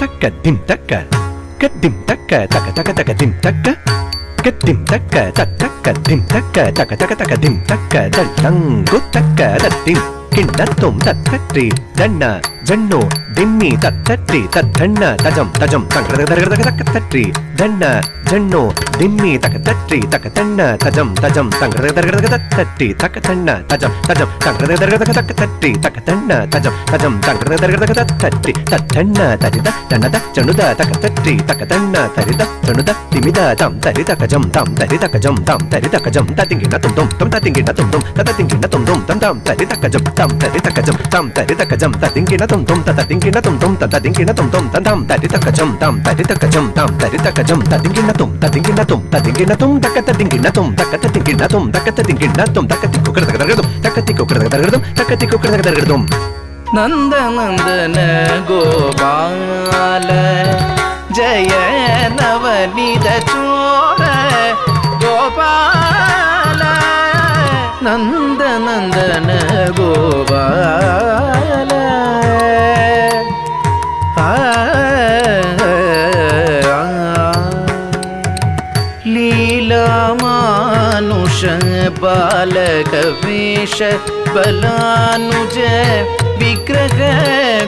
taka dim taka kadim taka taka taka taka dim taka kadim taka taka dim taka taka taka taka dim taka dallangu taka dadim kinnatum tattri danna jannu dimmi tattri tatthanna tajam tajam tankradagadagadagadatri danna jannu dimmi takatri takathanna tajam tajam tankradagadagadagadatri takathanna tajam tajam tankradagadagadagadatri takathanna tajam tajam tankradagadagadagadatri tathanna tarida janada januda takatri takathanna tarida januda timida tam tarida kajam tam tarida kajam tam tarida kajam tatingina tum tum tam tatingina tum tum tatingina tum tum tam tam tarida kajam tam tarida kajam tam tarida kajam tatingina tum tum tatingina tum tum tatingina tum tum tam tarida kajam tam tarida kajam tam tarida kajam tatingina tum tatingina tum takatingina tum takatingina tum takatingina tum takatikukaradagadum takatikukaradagadum நந்த நந்தன கோபால ஜய நவனித சோர கோபால நந்த நந்தன கோபால லீலா மானுஷ பாலக வேஷ பலானுஜ விக்கிரக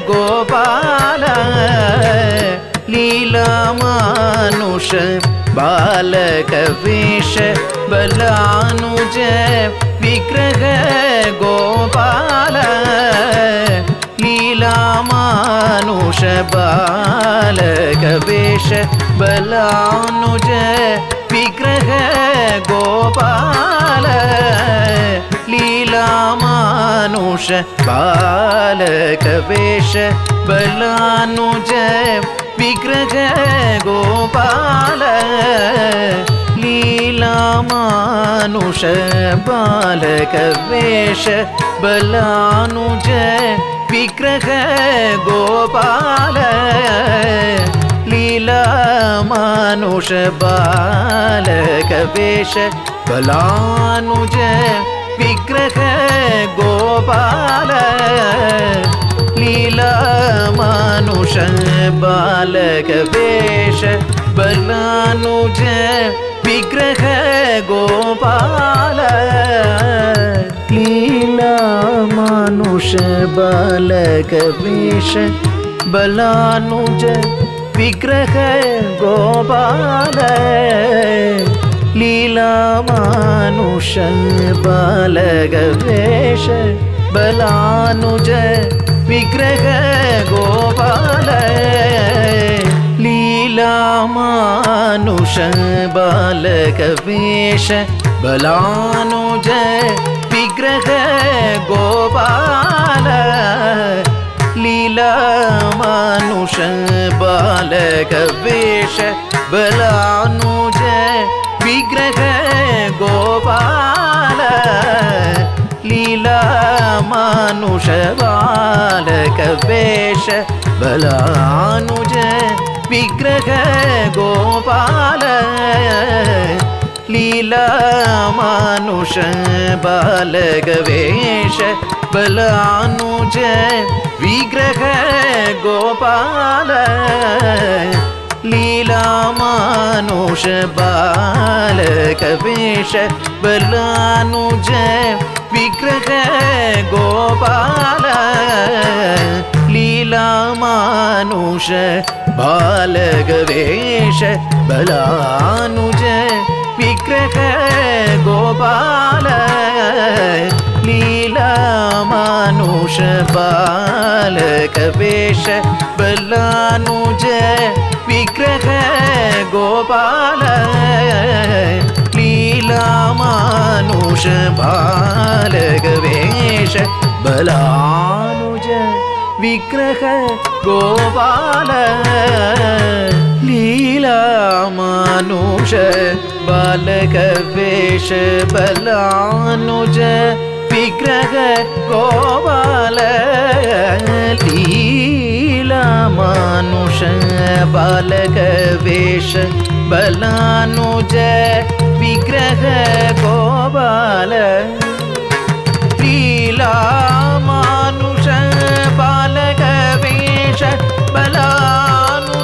கோபால லீலா மானுஷ பாலக வேஷ பலானுஜ விக்கிரக கோபால லீலா மானுஷ பாலக வேஷ பலானுஜ விக்கிரக கோபால லீலா மானுஷ பாலக வேஷ பலானுஜ விக்கிரக கோபால லீலா மானுஷ பாலக வேஷ பலானுஜ விக்கிரக கோபால லீலா மானுஷ பாலக வேஷ பலானுஜ விக்கிரக கோபால லீலா மானுஷ பாலக வேஷ பலானுஜ விக்கிரக கோபால லீலா மானுஷ பாலக வேஷ பலானுஜ விக்கிரக கோபால லீலா மானுஷ பாலக வேஷ பலானுஜ விக்கிரக கோபால லீலா மானுஷ பாலக வேஷ பலானுஜ விக்கிரக கோபால லீலா மானுஷ பாலக வேஷ பலானுஜ விக்கிரக கோபால லீலா மானுஷ பாலக வேஷ பலானுஜ விக்கிரக கோபால லீலா மானுஷ பாலக வேஷ பலானுஜ விக்கிரக கோபால லீலா மானுஷ பாலக வேஷ பலானுஜ விக்கிரக கோபால லீலா மானுஷ பாலக வேஷ பலானுஜ விக்கிரக கோபால லீலா மானுஷ பாலக வேஷ பலானுஜ விக்கிரக கோபால லீலா மானுஷ பாலக வேஷ பலானுஜ விக்கிரக கோபால லீலா மானுஷ பாலக வேஷ பலானுஜ விக்கிரக கோபால லீலா மானுஷ பாலக வேஷ பலானுஜ விக்கிரக கோபால லீலா மானுஷ பாலக வேஷ பலானுஜ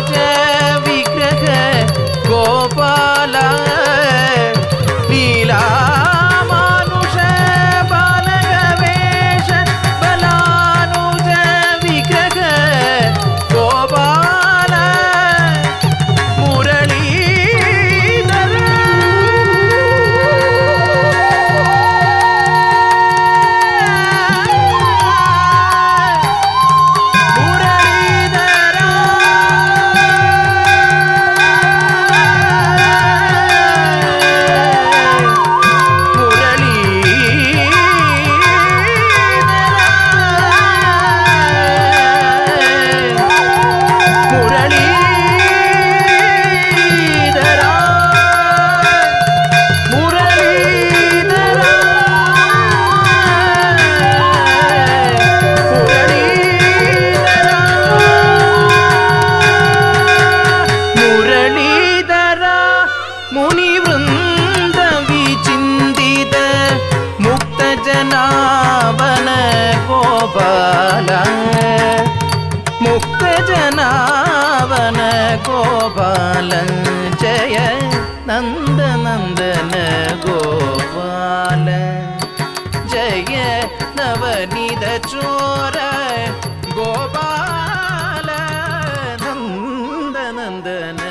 गोपाल मुक्तजनावन गोपाल जय नंद नंदन गोपाल जय नवनीत चोर गोपाल नंद नंदन